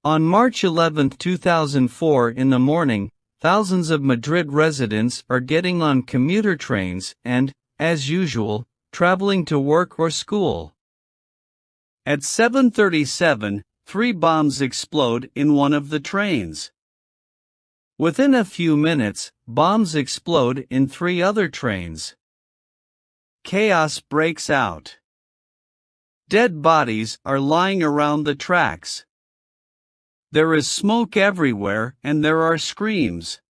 On March 11, 2004 in the morning, thousands of Madrid residents are getting on commuter trains and, as usual, traveling to work or school. At 7:37, 3 bombs explode in one of the trains. Within a few minutes, bombs explode in 3 other trains. Chaos breaks out. Dead bodies are lying around the tracks. There is smoke everywhere and there are screams.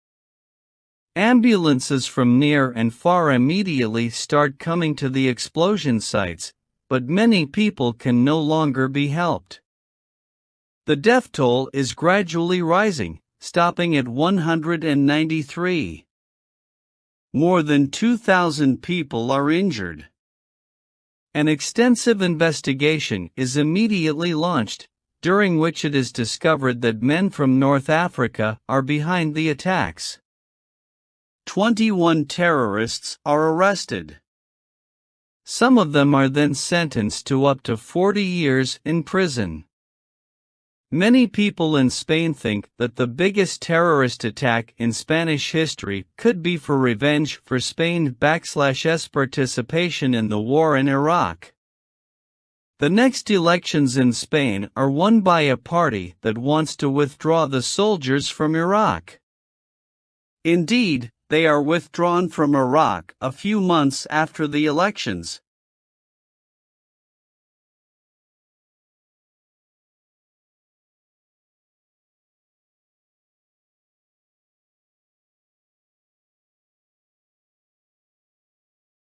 Ambulances from near and far immediately start coming to the explosion sites, but many people can no longer be helped. The death toll is gradually rising, stopping at 193. More than 2,000 people are injured. An extensive investigation is immediately launched, during which it is discovered that men from North Africa are behind the attacks. 21 terrorists are arrested. Some of them are then sentenced to up to 40 years in prison. Many people in Spain think that the biggest terrorist attack in Spanish history could be for revenge for Spain's participation in the war in Iraq. The next elections in Spain are won by a party that wants to withdraw the soldiers from Iraq. Indeed, they are withdrawn from Iraq a few months after the elections.